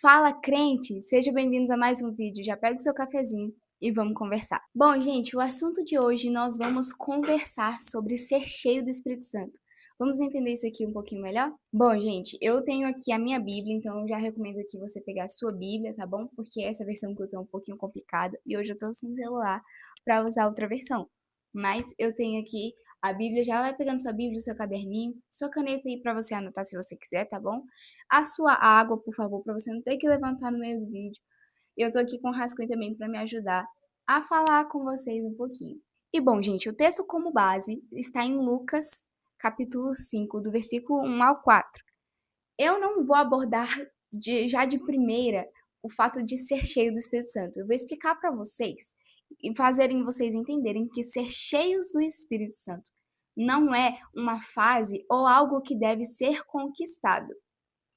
Fala, crente! Sejam bem-vindos a mais um vídeo. Já pega o seu cafezinho e vamos conversar. Bom, gente, o assunto de hoje nós vamos conversar sobre ser cheio do Espírito Santo. Vamos entender isso aqui um pouquinho melhor? Bom, gente, eu tenho aqui a minha Bíblia, então eu já recomendo aqui você pegar a sua Bíblia, tá bom? Porque essa versão que eu tô é um pouquinho complicada e hoje eu tô sem celular para usar outra versão. Mas eu tenho aqui a Bíblia, já vai pegando sua Bíblia, seu caderninho, sua caneta aí para você anotar se você quiser, tá bom? A sua água, por favor, para você não ter que levantar no meio do vídeo. E eu tô aqui com o rascunho também para me ajudar a falar com vocês um pouquinho. E bom, gente, o texto como base está em Lucas, capítulo 5, do versículo 1 ao 4. Eu não vou abordar já de primeira o fato de ser cheio do Espírito Santo. Eu vou explicar para vocês e fazerem vocês entenderem que ser cheios do Espírito Santo não é uma fase ou algo que deve ser conquistado.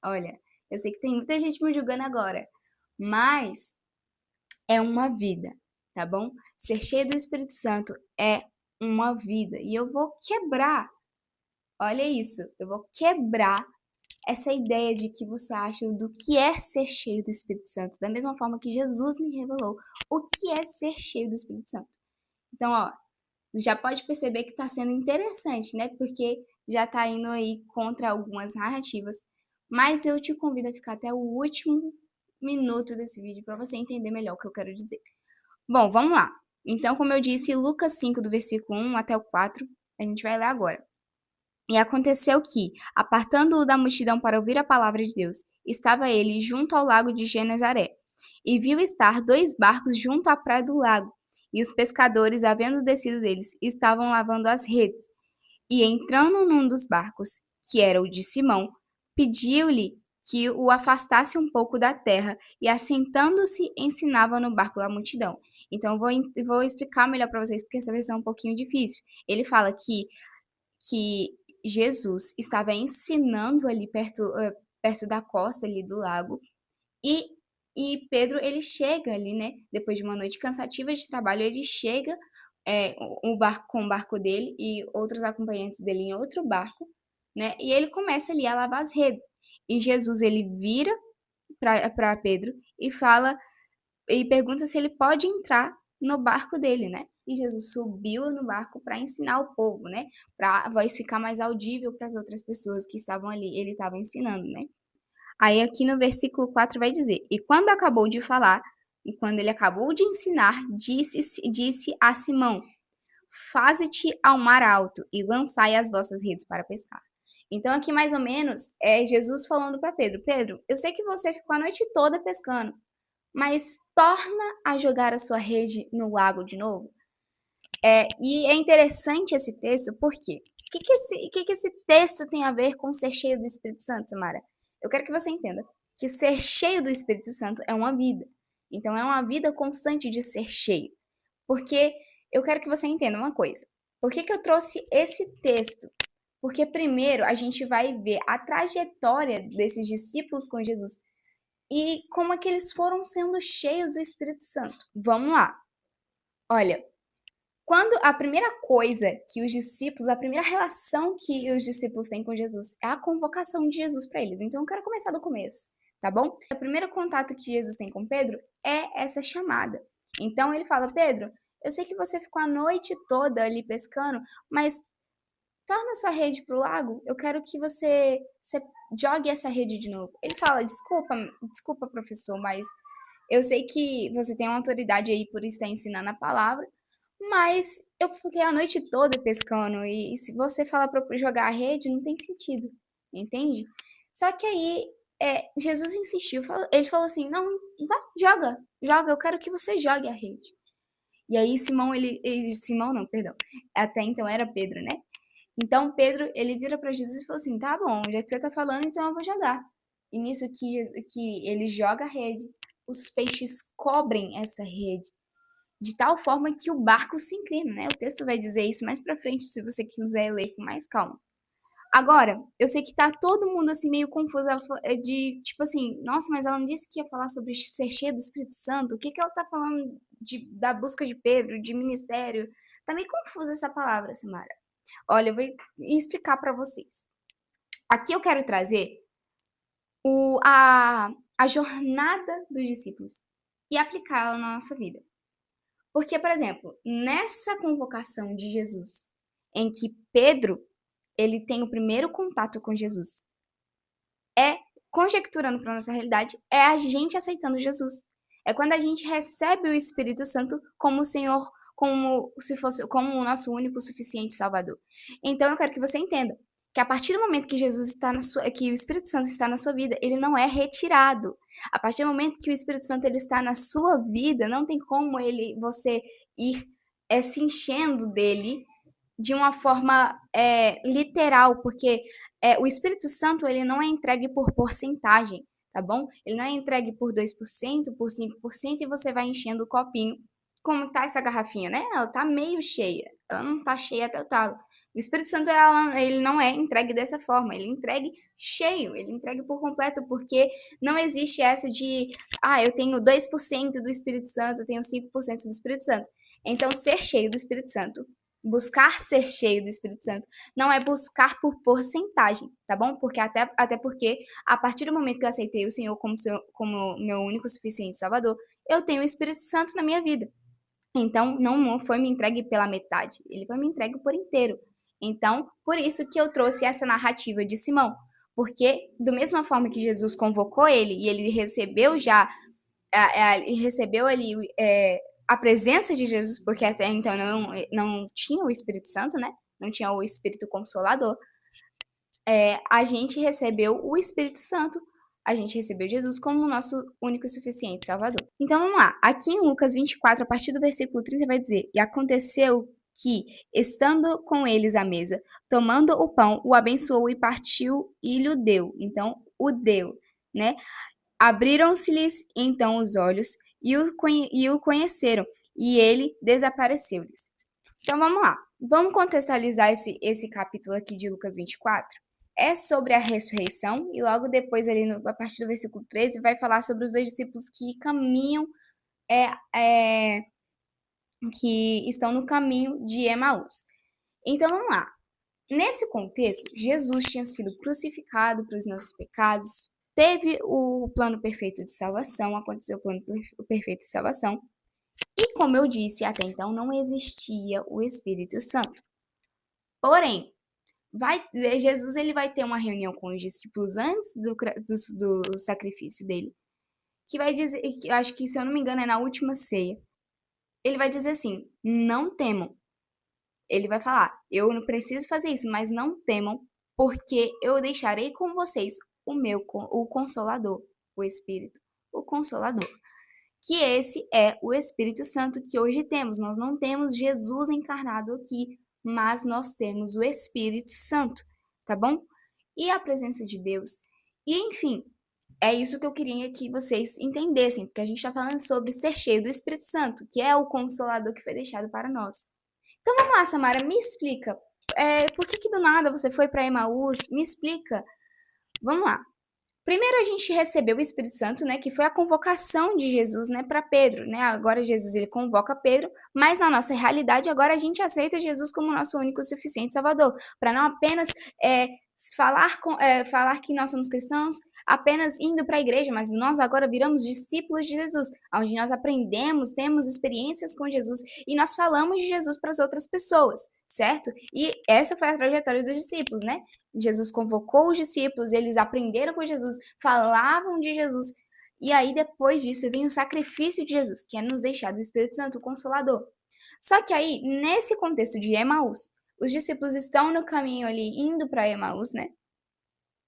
Olha, eu sei que tem muita gente me julgando agora, mas é uma vida, tá bom? Ser cheio do Espírito Santo é uma vida. E eu vou quebrar, olha isso, eu vou quebrar essa ideia de que você acha do que é ser cheio do Espírito Santo, da mesma forma que Jesus me revelou o que é ser cheio do Espírito Santo. Então, ó, já pode perceber que está sendo interessante, né? Porque já está indo aí contra algumas narrativas. Mas eu te convido a ficar até o último minuto desse vídeo para você entender melhor o que eu quero dizer. Bom, vamos lá. Então, como eu disse, Lucas 5, do versículo 1 até o 4, a gente vai ler agora. E aconteceu que, apartando-o da multidão para ouvir a palavra de Deus, estava ele junto ao lago de Genezaré, e viu estar 2 barcos junto à praia do lago, e os pescadores, havendo descido deles, estavam lavando as redes. E entrando num dos barcos, que era o de Simão, pediu-lhe que o afastasse um pouco da terra, e assentando-se, ensinava no barco a multidão. Então, vou explicar melhor para vocês, porque essa versão é um pouquinho difícil. Ele fala que Jesus estava ensinando ali perto da costa ali do lago, e, e Pedro, ele chega ali, né, depois de uma noite cansativa de trabalho, ele chega o barco com o barco dele e outros acompanhantes dele em outro barco, né, e ele começa ali a lavar as redes. E Jesus, ele vira para Pedro e fala e pergunta se ele pode entrar no barco dele, né? E Jesus subiu no barco para ensinar o povo, né? Para a voz ficar mais audível para as outras pessoas que estavam ali. Ele estava ensinando, né? Aí aqui no versículo 4 vai dizer: E quando acabou de falar, e quando ele acabou de ensinar, disse a Simão: Faze-te ao mar alto e lançai as vossas redes para pescar. Então aqui mais ou menos é Jesus falando para Pedro: Pedro, eu sei que você ficou a noite toda pescando, mas torna a jogar a sua rede no lago de novo. E é interessante esse texto, por quê? O que esse texto tem a ver com ser cheio do Espírito Santo, Samara? Eu quero que você entenda que ser cheio do Espírito Santo é uma vida. Então, é uma vida constante de ser cheio. Porque eu quero que você entenda uma coisa. Por que eu trouxe esse texto? Porque, primeiro, a gente vai ver a trajetória desses discípulos com Jesus e como é que eles foram sendo cheios do Espírito Santo. Vamos lá. Olha, quando a primeira coisa que os discípulos, a primeira relação que os discípulos têm com Jesus é a convocação de Jesus para eles. Então eu quero começar do começo, tá bom? O primeiro contato que Jesus tem com Pedro é essa chamada. Então ele fala: Pedro, eu sei que você ficou a noite toda ali pescando, mas torna sua rede pro lago, eu quero que você jogue essa rede de novo. Ele fala: desculpa, professor, mas eu sei que você tem uma autoridade aí por estar ensinando a palavra, mas eu fiquei a noite toda pescando e se você falar para eu jogar a rede, não tem sentido, entende? Só que aí Jesus insistiu, ele falou assim: não, vai, joga, eu quero que você jogue a rede. E aí Simão, Simão não, perdão, até então era Pedro, né? Então Pedro, ele vira para Jesus e fala assim: tá bom, já que você tá falando, então eu vou jogar. E nisso que ele joga a rede, os peixes cobrem essa rede, de tal forma que o barco se inclina, né? O texto vai dizer isso mais pra frente, se você quiser ler com mais calma. Agora, eu sei que tá todo mundo assim meio confuso, de tipo assim: nossa, mas ela não disse que ia falar sobre ser cheia do Espírito Santo, o que que ela tá falando da busca de Pedro, de ministério? Tá meio confusa essa palavra, Samara. Olha, eu vou explicar para vocês. Aqui eu quero trazer a jornada dos discípulos e aplicá-la na nossa vida. Porque, por exemplo, nessa convocação de Jesus, em que Pedro ele tem o primeiro contato com Jesus, é conjecturando para nossa realidade, é a gente aceitando Jesus. É quando a gente recebe o Espírito Santo como o Senhor, como se fosse como o nosso único suficiente Salvador. Então eu quero que você entenda que a partir do momento que Jesus está na sua, que o Espírito Santo está na sua vida, ele não é retirado. A partir do momento que o Espírito Santo ele está na sua vida, não tem como você ir se enchendo dele de uma forma literal, porque o Espírito Santo ele não é entregue por porcentagem, tá bom? Ele não é entregue por 2%, por 5% e você vai enchendo o copinho. Como tá essa garrafinha, né? Ela tá meio cheia, ela não tá cheia até o talo. O Espírito Santo ele não é entregue dessa forma, ele é entregue cheio, ele é entregue por completo, porque não existe essa de, eu tenho 2% do Espírito Santo, eu tenho 5% do Espírito Santo. Então, ser cheio do Espírito Santo, buscar ser cheio do Espírito Santo, não é buscar por porcentagem, tá bom? Porque até porque, a partir do momento que eu aceitei o Senhor como meu único suficiente Salvador, eu tenho o Espírito Santo na minha vida. Então, não foi me entregue pela metade, ele foi me entregue por inteiro. Então, por isso que eu trouxe essa narrativa de Simão. Porque, da mesma forma que Jesus convocou ele e ele recebeu já, recebeu ali a presença de Jesus, porque até então não tinha o Espírito Santo, né? Não tinha o Espírito Consolador. A gente recebeu o Espírito Santo, a gente recebeu Jesus como o nosso único e suficiente Salvador. Então vamos lá, aqui em Lucas 24, a partir do versículo 30, vai dizer: E aconteceu que, estando com eles à mesa, tomando o pão, o abençoou e partiu e lhe deu. Então, o deu, né? Abriram-se-lhes então os olhos e o conheceram, e ele desapareceu-lhes. Então vamos lá. Vamos contextualizar esse capítulo aqui de Lucas 24. É sobre a ressurreição, e logo depois, ali a partir do versículo 13, vai falar sobre os dois discípulos que caminham, é, é, que estão no caminho de Emaús. Então vamos lá. Nesse contexto, Jesus tinha sido crucificado para os nossos pecados, teve o plano perfeito de salvação, aconteceu o plano perfeito de salvação, e como eu disse, até então não existia o Espírito Santo. Porém, Jesus ele vai ter uma reunião com os discípulos antes do sacrifício dele, que vai dizer, que eu acho que, se eu não me engano, é na última ceia. Ele vai dizer assim: não temam. Ele vai falar: eu não preciso fazer isso, mas não temam, porque eu deixarei com vocês o Consolador, o Espírito, o Consolador. Que esse é o Espírito Santo que hoje temos. Nós não temos Jesus encarnado aqui, mas nós temos o Espírito Santo, tá bom? E a presença de Deus. E enfim, é isso que eu queria que vocês entendessem, porque a gente está falando sobre ser cheio do Espírito Santo, que é o Consolador que foi deixado para nós. Então vamos lá, Samara, me explica. Por que do nada você foi para Emaús? Me explica. Vamos lá. Primeiro a gente recebeu o Espírito Santo, né, que foi a convocação de Jesus, né, para Pedro, né? Agora Jesus ele convoca Pedro, mas na nossa realidade agora a gente aceita Jesus como nosso único e suficiente Salvador, para não apenas falar que nós somos cristãos apenas indo para a igreja, mas nós agora viramos discípulos de Jesus, onde nós aprendemos, temos experiências com Jesus e nós falamos de Jesus para as outras pessoas, certo? E essa foi a trajetória dos discípulos, né? Jesus convocou os discípulos, eles aprenderam com Jesus, falavam de Jesus. E aí, depois disso, vem o sacrifício de Jesus, que é nos deixar do Espírito Santo, o Consolador. Só que aí, nesse contexto de Emaús, os discípulos estão no caminho ali, indo para Emaús, né?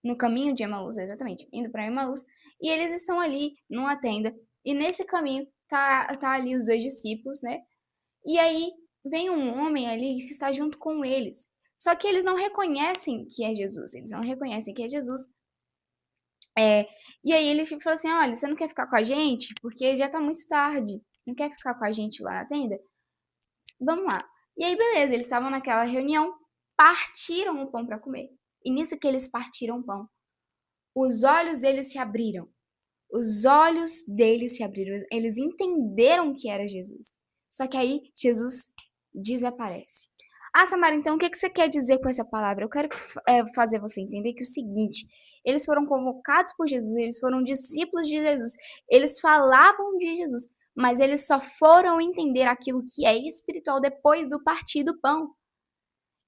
No caminho de Emaús, exatamente, indo para Emaús, e eles estão ali numa tenda, e nesse caminho tá ali os dois discípulos, né? E aí vem um homem ali que está junto com eles. Só que eles não reconhecem que é Jesus, eles não reconhecem que é Jesus. E aí ele falou assim: olha, você não quer ficar com a gente? Porque já tá muito tarde. Não quer ficar com a gente lá na tenda? Vamos lá. E aí, beleza, eles estavam naquela reunião, partiram o pão para comer. E nisso que eles partiram o pão, os olhos deles se abriram. Os olhos deles se abriram. Eles entenderam que era Jesus. Só que aí Jesus desaparece. Samara, então o que você quer dizer com essa palavra? Eu quero fazer você entender que é o seguinte: eles foram convocados por Jesus, eles foram discípulos de Jesus, eles falavam de Jesus, mas eles só foram entender aquilo que é espiritual depois do partir do pão.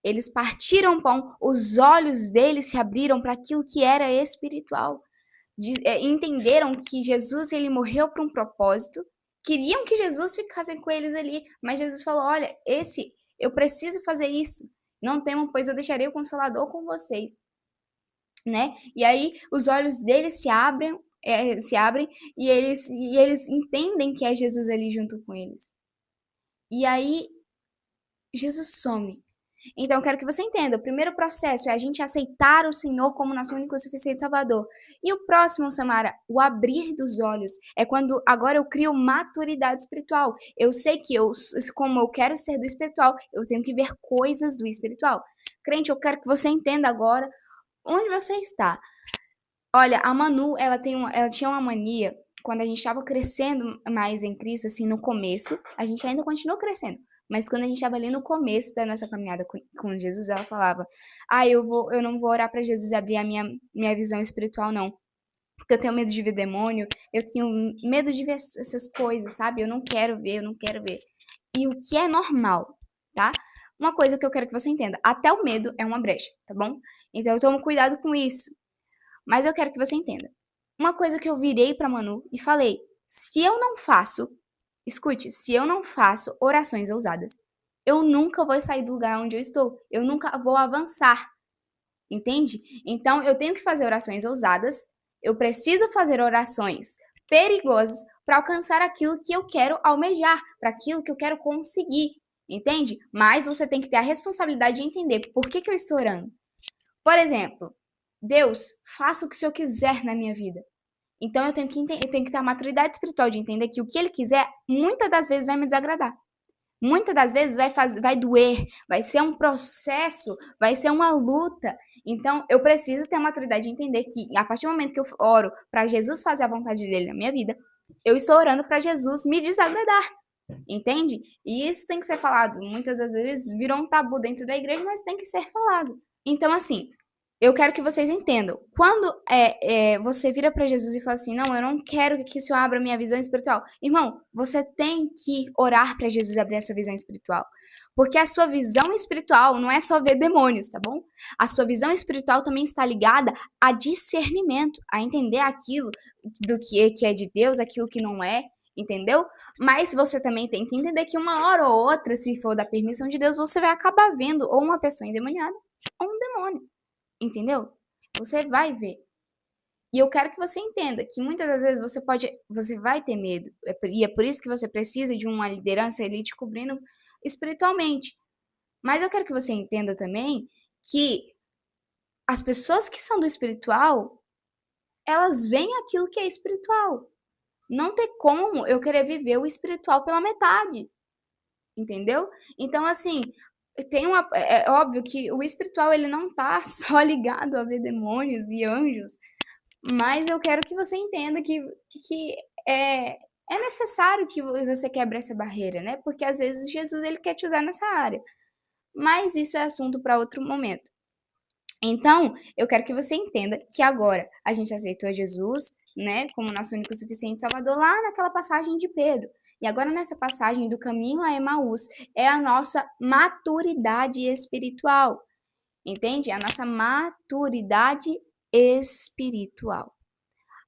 Eles partiram o pão, os olhos deles se abriram para aquilo que era espiritual. Entenderam que Jesus ele morreu para um propósito, queriam que Jesus ficasse com eles ali, mas Jesus falou: olha, eu preciso fazer isso. Não temam, pois eu deixarei o Consolador com vocês, né? E aí os olhos deles se abrem e eles entendem que é Jesus ali junto com eles. E aí Jesus some. Então, eu quero que você entenda. O primeiro processo é a gente aceitar o Senhor como nosso único e suficiente Salvador. E o próximo, Samara, o abrir dos olhos, é quando agora eu crio maturidade espiritual. Eu sei que como eu quero ser do espiritual, eu tenho que ver coisas do espiritual. Crente, eu quero que você entenda agora onde você está. Olha, a Manu, ela tinha uma mania, quando a gente estava crescendo mais em Cristo, assim, no começo, a gente ainda continuou crescendo, mas quando a gente estava ali no começo da nossa caminhada com Jesus, ela falava: eu não vou orar para Jesus abrir a minha visão espiritual, não. Porque eu tenho medo de ver demônio, eu tenho medo de ver essas coisas, sabe? Eu não quero ver, eu não quero ver. E o que é normal, tá? Uma coisa que eu quero que você entenda: até o medo é uma brecha, tá bom? Então eu tomo cuidado com isso. Mas eu quero que você entenda. Uma coisa que eu virei pra Manu e falei: se eu não faço, escute, se eu não faço orações ousadas, eu nunca vou sair do lugar onde eu estou. Eu nunca vou avançar, entende? Então eu tenho que fazer orações ousadas, eu preciso fazer orações perigosas para alcançar aquilo que eu quero almejar, para aquilo que eu quero conseguir, entende? Mas você tem que ter a responsabilidade de entender por que eu estou orando. Por exemplo, Deus, faça o que o Senhor quiser na minha vida. Então eu tenho que ter a maturidade espiritual de entender que o que Ele quiser, muitas das vezes vai me desagradar. Muitas das vezes vai doer, vai ser um processo, vai ser uma luta. Então eu preciso ter a maturidade de entender que a partir do momento que eu oro para Jesus fazer a vontade dele na minha vida, eu estou orando para Jesus me desagradar. Entende? E isso tem que ser falado. Muitas das vezes virou um tabu dentro da igreja, mas tem que ser falado. Então, assim, eu quero que vocês entendam. Quando você vira para Jesus e fala assim: não, eu não quero que o Senhor abra minha visão espiritual. Irmão, você tem que orar para Jesus abrir a sua visão espiritual. Porque a sua visão espiritual não é só ver demônios, tá bom? A sua visão espiritual também está ligada a discernimento, a entender aquilo do que é de Deus, aquilo que não é, entendeu? Mas você também tem que entender que uma hora ou outra, se for da permissão de Deus, você vai acabar vendo ou uma pessoa endemoniada ou um demônio. Entendeu? Você vai ver. E eu quero que você entenda que muitas das vezes você vai ter medo. E é por isso que você precisa de uma liderança ali te cobrindo espiritualmente. Mas eu quero que você entenda também que as pessoas que são do espiritual, elas veem aquilo que é espiritual. Não tem como eu querer viver o espiritual pela metade. Entendeu? Então, assim, é óbvio que o espiritual ele não tá só ligado a ver demônios e anjos, mas eu quero que você entenda que é necessário que você quebre essa barreira, né? Porque às vezes Jesus ele quer te usar nessa área. Mas isso é assunto para outro momento. Então, eu quero que você entenda que agora a gente aceitou Jesus, né, como nosso único e suficiente Salvador, lá naquela passagem de Pedro. E agora nessa passagem do caminho a Emaús, é a nossa maturidade espiritual. Entende? A nossa maturidade espiritual.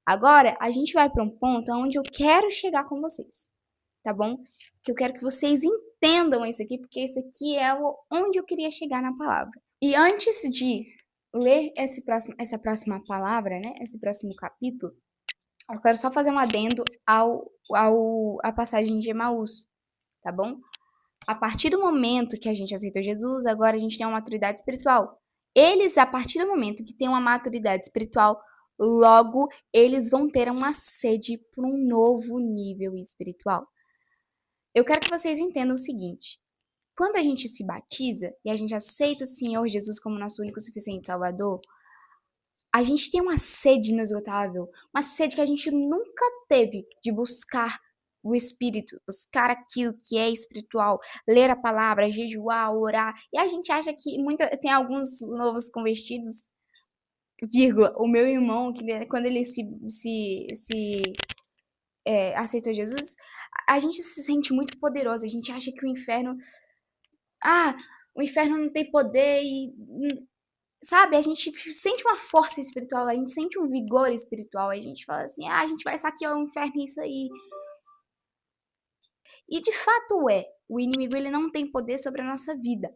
Agora, a gente vai para um ponto onde eu quero chegar com vocês, tá bom? Que eu quero que vocês entendam isso aqui, porque isso aqui é onde eu queria chegar na palavra. E antes de ler essa próxima palavra, né? Esse próximo capítulo, eu quero só fazer um adendo à passagem de Emaús, tá bom? A partir do momento que a gente aceitou Jesus, agora a gente tem uma maturidade espiritual. Eles, a partir do momento que tem uma maturidade espiritual, logo eles vão ter uma sede por um novo nível espiritual. Eu quero que vocês entendam o seguinte: quando a gente se batiza e a gente aceita o Senhor Jesus como nosso único e suficiente Salvador, a gente tem uma sede inesgotável, uma sede que a gente nunca teve de buscar o Espírito, buscar aquilo que é espiritual, ler a palavra, jejuar, orar. E a gente acha que tem alguns novos convertidos vírgula, o meu irmão, que quando ele se aceitou Jesus, a gente se sente muito poderoso, a gente acha que ah, o inferno não tem poder e, sabe, a gente sente uma força espiritual, a gente sente um vigor espiritual, a gente fala assim, a gente vai saquear o inferno e isso aí. E de fato o inimigo ele não tem poder sobre a nossa vida.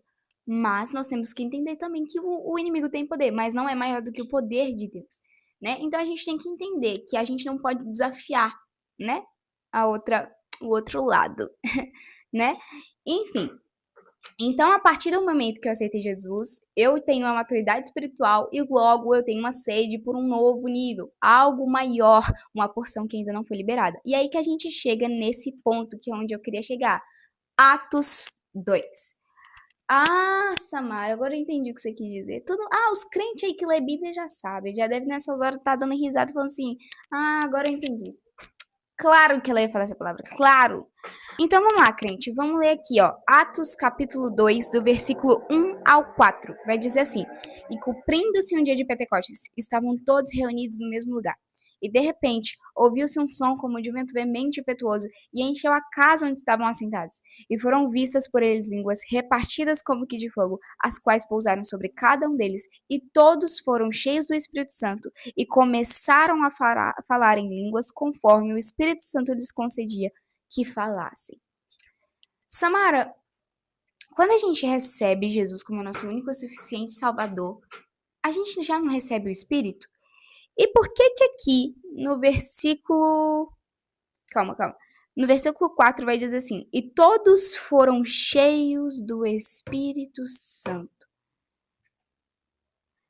Mas nós temos que entender também que o inimigo tem poder, mas não é maior do que o poder de Deus, né? Então a gente tem que entender que a gente não pode desafiar, né? O outro lado, né? Enfim, então, a partir do momento que eu aceitei Jesus, eu tenho uma maturidade espiritual e logo eu tenho uma sede por um novo nível, algo maior, uma porção que ainda não foi liberada. E aí que a gente chega nesse ponto que é onde eu queria chegar. Atos 2. Ah, Samara, agora eu entendi o que você quis dizer. os crentes aí que lê Bíblia já sabem, já deve nessas horas estar dando risada falando assim: "Ah, agora eu entendi". Claro que ela ia falar essa palavra, claro. Então vamos lá, crente, vamos ler aqui, ó, Atos capítulo 2, do versículo 1 ao 4. Vai dizer assim: E cumprindo-se um dia de Pentecostes, estavam todos reunidos no mesmo lugar. E de repente, ouviu-se um som como de um vento veemente e impetuoso, e encheu a casa onde estavam assentados. E foram vistas por eles línguas repartidas como que de fogo, as quais pousaram sobre cada um deles, e todos foram cheios do Espírito Santo, e começaram a falar em línguas conforme o Espírito Santo lhes concedia que falassem. Samara, quando a gente recebe Jesus como nosso único e suficiente Salvador, a gente já não recebe o Espírito? E por que que aqui no versículo... Calma. No versículo 4 vai dizer assim: E todos foram cheios do Espírito Santo.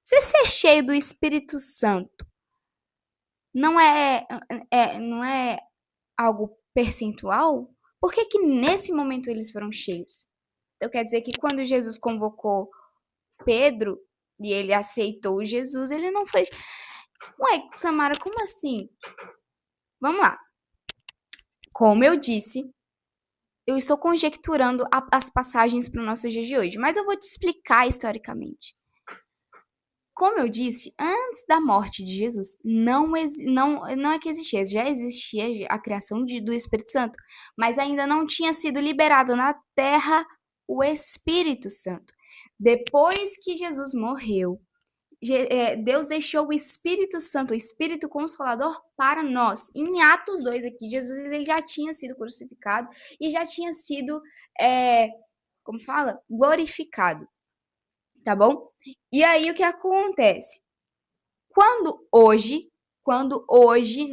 Se ser cheio do Espírito Santo não é algo percentual, por que que nesse momento eles foram cheios? Então quer dizer que quando Jesus convocou Pedro e ele aceitou Jesus, ele não fez. Ué, Samara, como assim? Vamos lá. Como eu disse, eu estou conjecturando as passagens para o nosso dia de hoje, mas eu vou te explicar historicamente. Como eu disse, antes da morte de Jesus, não é que existia, já existia a criação do Espírito Santo, mas ainda não tinha sido liberado na terra o Espírito Santo. Depois que Jesus morreu, Deus deixou o Espírito Santo, o Espírito Consolador, para nós. Em Atos 2 aqui, Jesus ele já tinha sido crucificado e já tinha sido, como fala? Glorificado, tá bom? E aí, o que acontece? Quando hoje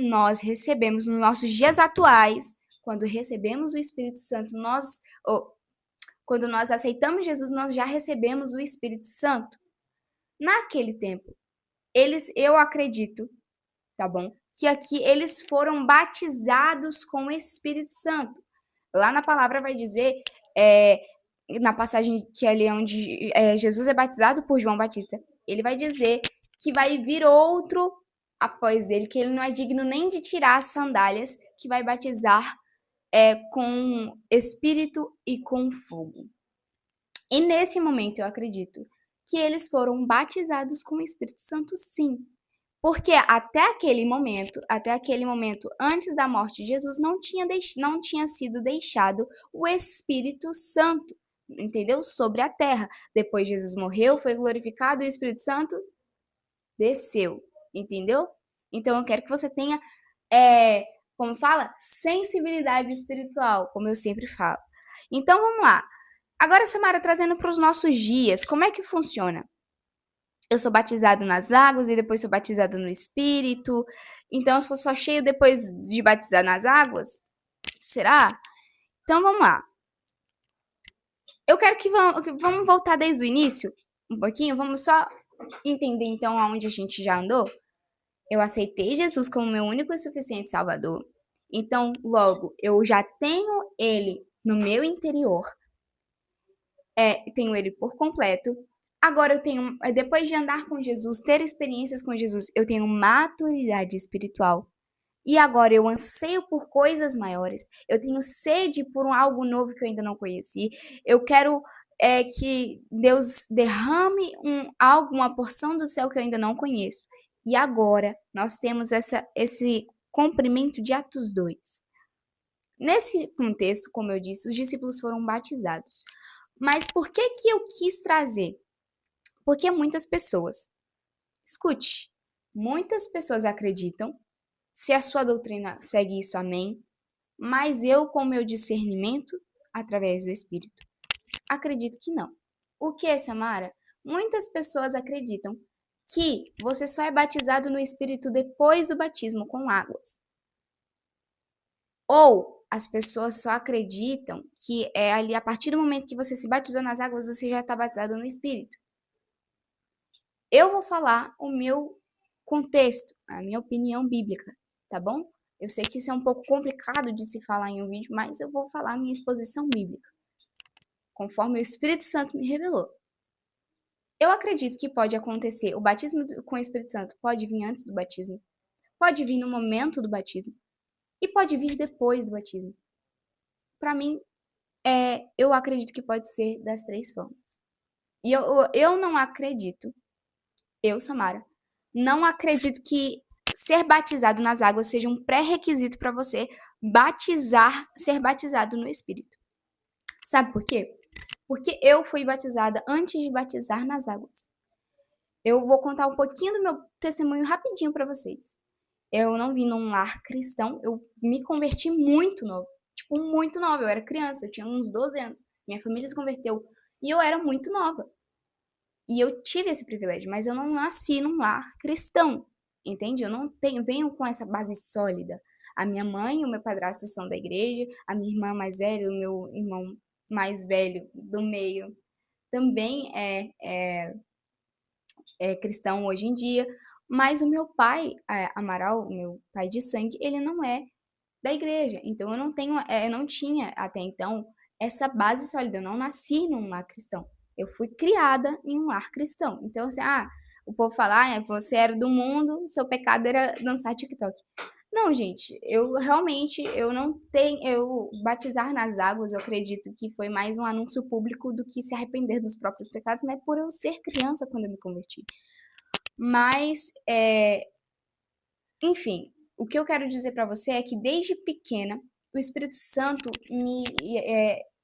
nós recebemos, nos nossos dias atuais, quando recebemos o Espírito Santo, quando nós aceitamos Jesus, nós já recebemos o Espírito Santo. Naquele tempo, eu acredito, tá bom? Que aqui eles foram batizados com o Espírito Santo. Lá na palavra vai dizer, na passagem que ali é onde Jesus é batizado por João Batista, ele vai dizer que vai vir outro após ele, que ele não é digno nem de tirar as sandálias, que vai batizar com Espírito e com fogo. E nesse momento eu acredito que eles foram batizados com o Espírito Santo, sim. Porque até aquele momento, antes da morte de Jesus, não tinha sido deixado o Espírito Santo, entendeu? Sobre a terra. Depois Jesus morreu, foi glorificado e o Espírito Santo desceu, entendeu? Então eu quero que você tenha, como fala, sensibilidade espiritual, como eu sempre falo. Então vamos lá. Agora, Samara, trazendo para os nossos dias, como é que funciona? Eu sou batizado nas águas e depois sou batizado no Espírito. Então eu sou só cheio depois de batizar nas águas? Será? Então vamos lá. Eu quero que vamos voltar desde o início um pouquinho. Vamos só entender então aonde a gente já andou. Eu aceitei Jesus como meu único e suficiente Salvador. Então, logo, eu já tenho ele no meu interior. Tenho ele por completo. Agora eu tenho, depois de andar com Jesus, ter experiências com Jesus, eu tenho maturidade espiritual. E agora eu anseio por coisas maiores. Eu tenho sede por algo novo que eu ainda não conheci. Eu quero que Deus derrame uma porção do céu que eu ainda não conheço. E agora nós temos esse cumprimento de Atos 2. Nesse contexto, como eu disse, os discípulos foram batizados. Mas por que que eu quis trazer? Porque muitas pessoas, escute, muitas pessoas acreditam, se a sua doutrina segue isso, amém, mas eu, com meu discernimento, através do Espírito, acredito que não. O que, Samara? Muitas pessoas acreditam que você só é batizado no Espírito depois do batismo com águas. Ou as pessoas só acreditam que é ali a partir do momento que você se batizou nas águas, você já está batizado no Espírito. Eu vou falar o meu contexto, a minha opinião bíblica, tá bom? Eu sei que isso é um pouco complicado de se falar em um vídeo, mas eu vou falar a minha exposição bíblica, conforme o Espírito Santo me revelou. Eu acredito que pode acontecer, o batismo com o Espírito Santo pode vir antes do batismo, pode vir no momento do batismo e pode vir depois do batismo. Para mim, eu acredito que pode ser das três formas. E eu não acredito, eu, Samara, não acredito que ser batizado nas águas seja um pré-requisito para você ser batizado no Espírito. Sabe por quê? Porque eu fui batizada antes de batizar nas águas. Eu vou contar um pouquinho do meu testemunho rapidinho para vocês. Eu não vim num lar cristão, eu me converti muito novo. Tipo, muito nova. Eu era criança, eu tinha uns 12 anos. Minha família se converteu e eu era muito nova. E eu tive esse privilégio, mas eu não nasci num lar cristão, entende? Eu não venho com essa base sólida. A minha mãe e o meu padrasto são da igreja, a minha irmã mais velha, o meu irmão mais velho do meio também é cristão hoje em dia, mas o meu pai, Amaral, o meu pai de sangue, ele não é da igreja. Então eu não tinha até então essa base sólida. Eu não nasci num lar cristão. Eu fui criada em um lar cristão. Então, assim, o povo fala, você era do mundo, seu pecado era dançar TikTok. Não, gente, eu realmente, eu não tenho, eu batizar nas águas, eu acredito que foi mais um anúncio público do que se arrepender dos próprios pecados, né, por eu ser criança quando eu me converti. Mas, enfim, o que eu quero dizer para você é que desde pequena o Espírito Santo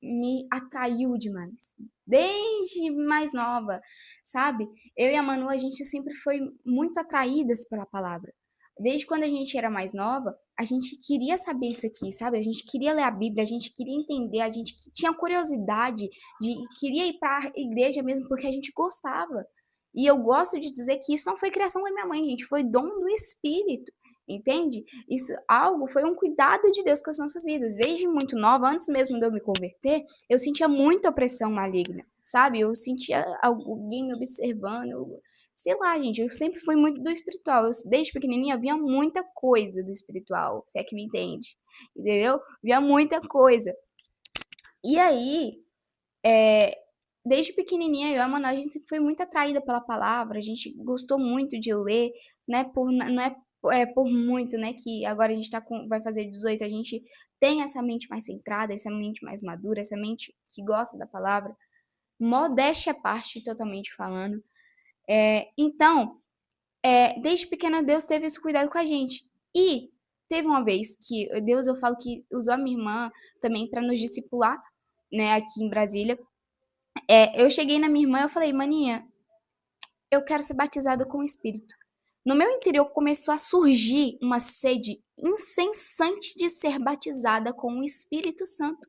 me atraiu demais. Desde mais nova, sabe? Eu e a Manu, a gente sempre foi muito atraídas pela palavra. Desde quando a gente era mais nova, a gente queria saber isso aqui, sabe? A gente queria ler a Bíblia, a gente queria entender, a gente tinha curiosidade queria ir para a igreja mesmo porque a gente gostava. E eu gosto de dizer que isso não foi criação da minha mãe, gente, foi dom do Espírito, entende? Isso foi um cuidado de Deus com as nossas vidas. Desde muito nova, antes mesmo de eu me converter, eu sentia muita opressão maligna, sabe? Eu sentia alguém me observando, sei lá, gente, eu sempre fui muito do espiritual. Desde pequenininha via muita coisa do espiritual, se é que me entende, entendeu? Via muita coisa. E aí, desde pequenininha, eu e a Manoel, a gente sempre foi muito atraída pela palavra, a gente gostou muito de ler, né? Não é por muito, né? Que agora a gente vai fazer 18, a gente tem essa mente mais centrada, essa mente mais madura, essa mente que gosta da palavra. Modéstia à parte, totalmente falando. Então, desde pequena, Deus teve esse cuidado com a gente. E teve uma vez que Deus, eu falo que usou a minha irmã também para nos discipular, né? Aqui em Brasília. Eu cheguei na minha irmã e eu falei, maninha, eu quero ser batizada com o Espírito. No meu interior começou a surgir uma sede incessante de ser batizada com o Espírito Santo.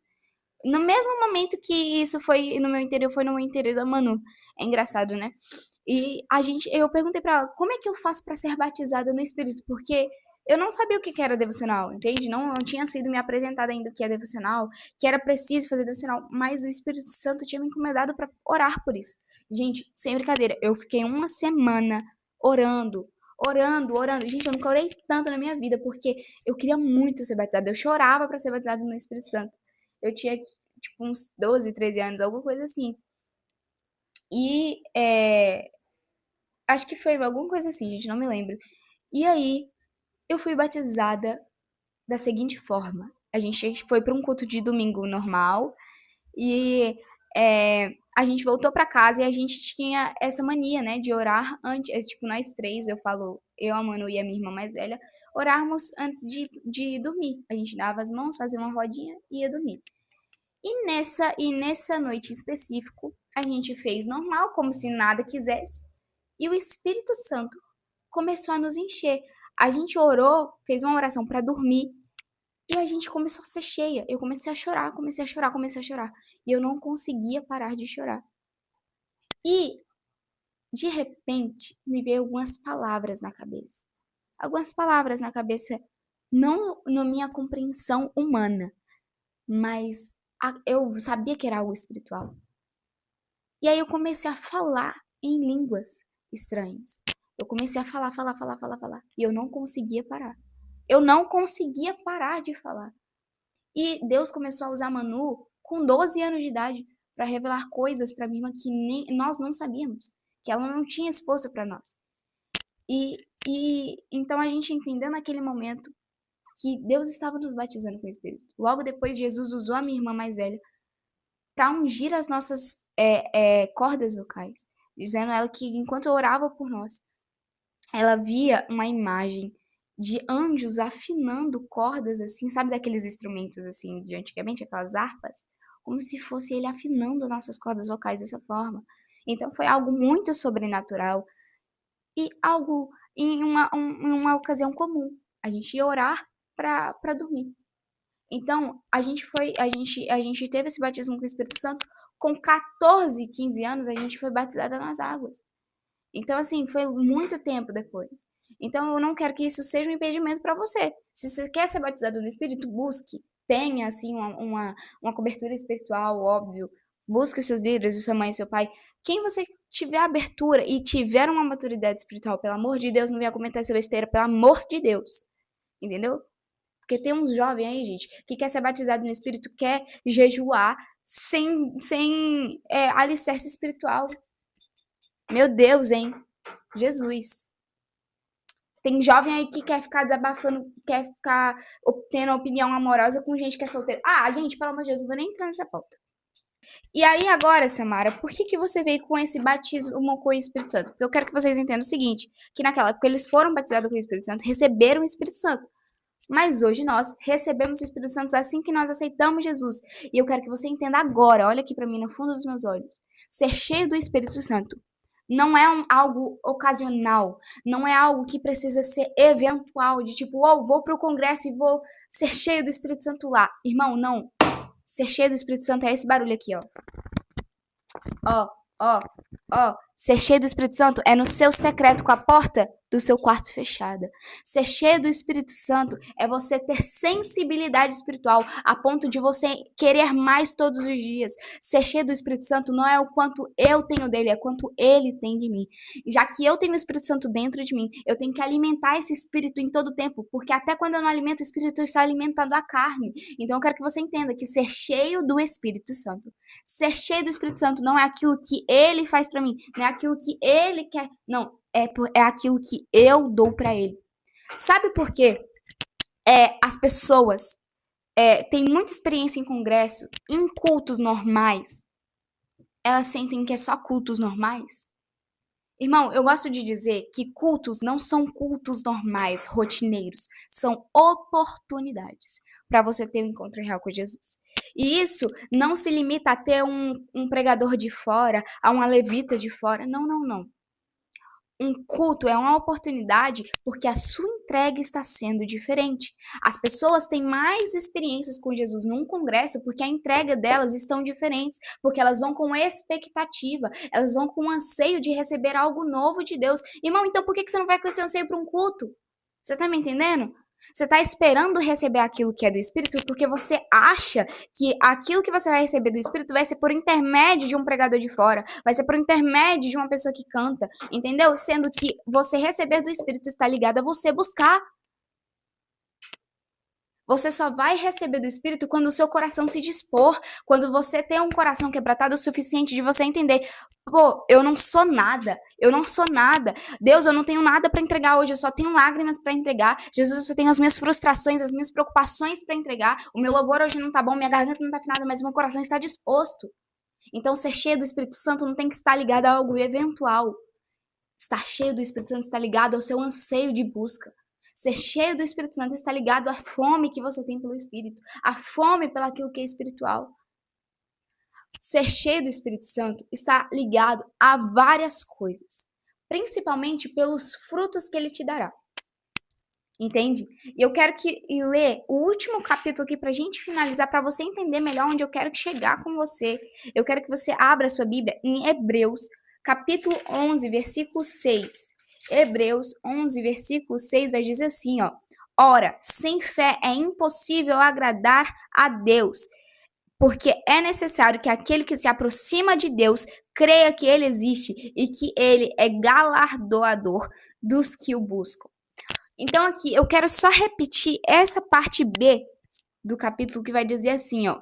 No mesmo momento que isso foi no meu interior, foi no meu interior da Manu. É engraçado, né? E eu perguntei pra ela, como é que eu faço pra ser batizada no Espírito? Porque eu não sabia o que era devocional, entende? Não tinha sido me apresentado ainda o que é devocional, que era preciso fazer devocional, mas o Espírito Santo tinha me encomendado pra orar por isso. Gente, sem brincadeira, eu fiquei uma semana orando, orando, orando. Gente, eu nunca orei tanto na minha vida, porque eu queria muito ser batizada. Eu chorava pra ser batizada no Espírito Santo. Eu tinha, tipo, uns 12, 13 anos, alguma coisa assim. E acho que foi alguma coisa assim, gente, não me lembro. E aí, eu fui batizada da seguinte forma. A gente foi para um culto de domingo normal e a gente voltou pra casa e a gente tinha essa mania, né, de orar antes, tipo, nós três, eu falo, eu, a Manu e a minha irmã mais velha, orarmos antes de dormir. A gente dava as mãos, fazia uma rodinha e ia dormir. E nessa noite em específico, a gente fez normal, como se nada quisesse, e o Espírito Santo começou a nos encher. A gente orou, fez uma oração para dormir, e a gente começou a ser cheia. Eu comecei a chorar, comecei a chorar, comecei a chorar. E eu não conseguia parar de chorar. E, de repente, me veio algumas palavras na cabeça. Algumas palavras na cabeça, não na minha compreensão humana, mas eu sabia que era algo espiritual. E aí eu comecei a falar em línguas estranhas. Eu comecei a falar, falar, falar, falar, falar. E eu não conseguia parar. Eu não conseguia parar de falar. E Deus começou a usar Manu com 12 anos de idade para revelar coisas para mim que nem nós não sabíamos, que ela não tinha exposto para nós. E então a gente entendeu naquele momento que Deus estava nos batizando com o Espírito. Logo depois, Jesus usou a minha irmã mais velha para ungir as nossas cordas vocais, dizendo a ela que enquanto eu orava por nós, ela via uma imagem de anjos afinando cordas assim, sabe daqueles instrumentos assim de antigamente, aquelas harpas, como se fosse ele afinando nossas cordas vocais dessa forma. Então foi algo muito sobrenatural e algo em uma ocasião comum. A gente ia orar para dormir. Então, a gente teve esse batismo com o Espírito Santo com 14, 15 anos, a gente foi batizada nas águas. Então, assim, foi muito tempo depois. Então, eu não quero que isso seja um impedimento para você. Se você quer ser batizado no Espírito, busque. Tenha, assim, uma cobertura espiritual, óbvio. Busque os seus líderes, sua mãe e seu pai. Quem você tiver abertura e tiver uma maturidade espiritual, pelo amor de Deus, não venha comentar essa besteira, pelo amor de Deus. Entendeu? Porque tem uns jovens aí, gente, que quer ser batizado no Espírito, quer jejuar sem alicerce espiritual. Meu Deus, hein? Jesus. Tem jovem aí que quer ficar desabafando, quer ficar tendo opinião amorosa com gente que é solteira. Ah, gente, pelo amor de Deus, não vou nem entrar nessa pauta. E aí agora, Samara, por que você veio com esse batismo com o Espírito Santo? Porque eu quero que vocês entendam o seguinte, que naquela época eles foram batizados com o Espírito Santo, receberam o Espírito Santo. Mas hoje nós recebemos o Espírito Santo assim que nós aceitamos Jesus. E eu quero que você entenda agora, olha aqui para mim no fundo dos meus olhos. Ser cheio do Espírito Santo não é algo ocasional, não é algo que precisa ser eventual, de tipo, oh, vou pro congresso e vou ser cheio do Espírito Santo lá. Irmão, não. Ser cheio do Espírito Santo é esse barulho aqui, ó. Ó, ó, ó. Ser cheio do Espírito Santo é no seu secreto com a porta do seu quarto fechada. Ser cheio do Espírito Santo é você ter sensibilidade espiritual a ponto de você querer mais todos os dias. Ser cheio do Espírito Santo não é o quanto eu tenho dele, é quanto ele tem de mim. Já que eu tenho o Espírito Santo dentro de mim, eu tenho que alimentar esse Espírito em todo tempo, porque até quando eu não alimento o Espírito, eu estou alimentando a carne. Então eu quero que você entenda que ser cheio do Espírito Santo, ser cheio do Espírito Santo não é aquilo que ele faz para mim, não é aquilo que ele quer, não, é aquilo que eu dou para ele. Sabe por quê? As pessoas têm muita experiência em congresso, em cultos normais, elas sentem que é só cultos normais. Irmão, eu gosto de dizer que cultos não são cultos normais, rotineiros, são oportunidades para você ter um encontro real com Jesus. E isso não se limita a ter um pregador de fora, a uma levita de fora. Não, não, não. Um culto é uma oportunidade porque a sua entrega está sendo diferente. As pessoas têm mais experiências com Jesus num congresso porque a entrega delas estão diferentes, porque elas vão com expectativa, elas vão com anseio de receber algo novo de Deus. Irmão, então por que você não vai com esse anseio para um culto? Você tá me entendendo? Você está esperando receber aquilo que é do Espírito porque você acha que aquilo que você vai receber do Espírito vai ser por intermédio de um pregador de fora, vai ser por intermédio de uma pessoa que canta, entendeu? Sendo que você receber do Espírito está ligado a você buscar. Você só vai receber do Espírito quando o seu coração se dispor, quando você tem um coração quebrantado o suficiente de você entender, pô, eu não sou nada, eu não sou nada. Deus, eu não tenho nada para entregar hoje, eu só tenho lágrimas para entregar. Jesus, eu só tenho as minhas frustrações, as minhas preocupações para entregar. O meu louvor hoje não tá bom, minha garganta não tá afinada, mas o meu coração está disposto. Então, ser cheio do Espírito Santo não tem que estar ligado a algo eventual. Estar cheio do Espírito Santo está ligado ao seu anseio de busca. Ser cheio do Espírito Santo está ligado à fome que você tem pelo Espírito, à fome pelaquilo que é espiritual. Ser cheio do Espírito Santo está ligado a várias coisas, principalmente pelos frutos que ele te dará. Entende? E eu quero que ler o último capítulo aqui pra gente finalizar, para você entender melhor onde eu quero chegar com você. Eu quero que você abra a sua Bíblia em Hebreus, capítulo 11, versículo 6. Hebreus 11, versículo 6 vai dizer assim, ó: Ora, sem fé é impossível agradar a Deus, porque é necessário que aquele que se aproxima de Deus creia que ele existe e que ele é galardoador dos que o buscam. Então aqui eu quero só repetir essa parte B do capítulo que vai dizer assim, ó: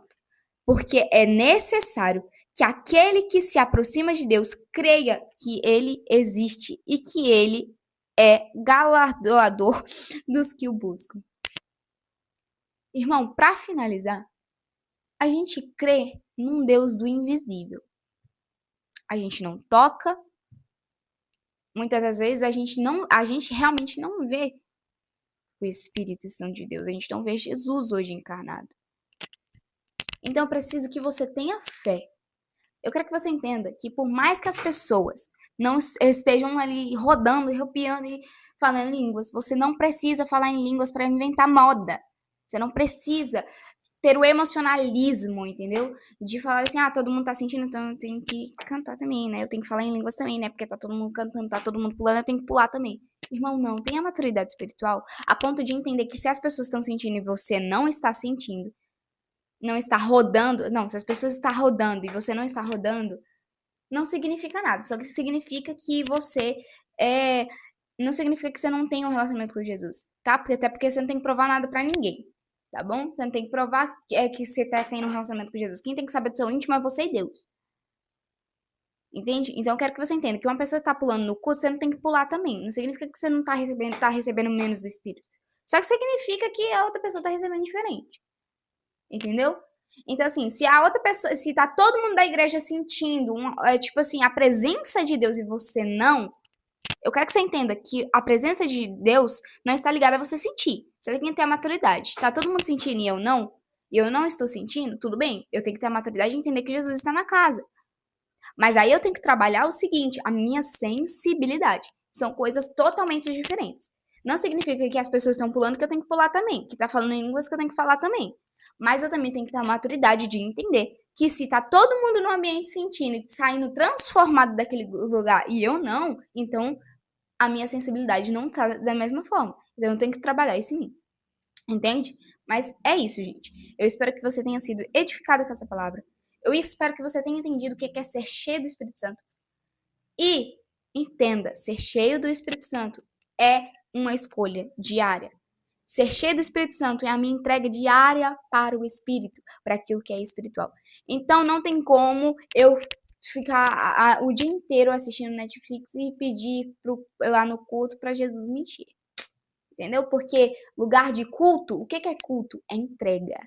porque é necessário que aquele que se aproxima de Deus creia que ele existe e que ele é galardoador dos que o buscam. Irmão, para finalizar, a gente crê num Deus do invisível. A gente não toca, muitas das vezes a gente realmente não vê o Espírito Santo de Deus, a gente não vê Jesus hoje encarnado. Então eu preciso que você tenha fé. Eu quero que você entenda que por mais que as pessoas não estejam ali rodando, arrepiando e falando em línguas, você não precisa falar em línguas para inventar moda. Você não precisa ter o emocionalismo, entendeu? De falar assim, ah, todo mundo tá sentindo, então eu tenho que cantar também, né? Eu tenho que falar em línguas também, né? Porque tá todo mundo cantando, tá todo mundo pulando, eu tenho que pular também. Irmão, não. Tenha maturidade espiritual a ponto de entender que se as pessoas estão sentindo e você não está sentindo, não está rodando, não, se as pessoas estão rodando e você não está rodando, não significa nada, só que significa que você é, não significa que você não tem um relacionamento com Jesus, tá? Porque, até porque você não tem que provar nada pra ninguém, tá bom? Você não tem que provar que você tá tendo um relacionamento com Jesus. Quem tem que saber do seu íntimo é você e Deus. Entende? Então eu quero que você entenda que uma pessoa está pulando no culto, você não tem que pular também. Não significa que você não tá recebendo menos do Espírito. Só que significa que a outra pessoa tá recebendo diferente. Entendeu? Então, assim, se a outra pessoa, se tá todo mundo da igreja sentindo, tipo assim, a presença de Deus e você não, eu quero que você entenda que a presença de Deus não está ligada a você sentir. Você tem que ter a maturidade. Tá todo mundo sentindo e eu não estou sentindo, tudo bem. Eu tenho que ter a maturidade de entender que Jesus está na casa. Mas aí eu tenho que trabalhar o seguinte, a minha sensibilidade. São coisas totalmente diferentes. Não significa que as pessoas estão pulando que eu tenho que pular também, que tá falando em línguas que eu tenho que falar também. Mas eu também tenho que ter a maturidade de entender que se tá todo mundo no ambiente sentindo e saindo transformado daquele lugar e eu não, então a minha sensibilidade não tá da mesma forma. Então eu tenho que trabalhar isso em mim. Entende? Mas é isso, gente. Eu espero que você tenha sido edificado com essa palavra. Eu espero que você tenha entendido o que é ser cheio do Espírito Santo. E entenda, ser cheio do Espírito Santo é uma escolha diária. Ser cheio do Espírito Santo é a minha entrega diária para o Espírito, para aquilo que é espiritual. Então não tem como eu ficar o dia inteiro assistindo Netflix e pedir lá no culto para Jesus me encher. Entendeu? Porque lugar de culto, o que é culto? É entrega.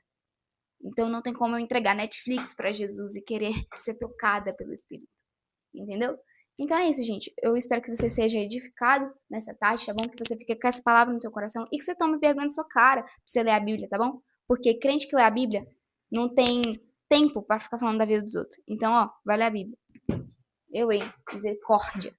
Então não tem como eu entregar Netflix para Jesus e querer ser tocada pelo Espírito. Entendeu? Então é isso, gente. Eu espero que você seja edificado nessa tarde, tá bom? Que você fique com essa palavra no seu coração e que você tome vergonha na sua cara pra você ler a Bíblia, tá bom? Porque crente que lê a Bíblia não tem tempo para ficar falando da vida dos outros. Então, ó, vai ler a Bíblia. Eu, hein? Misericórdia.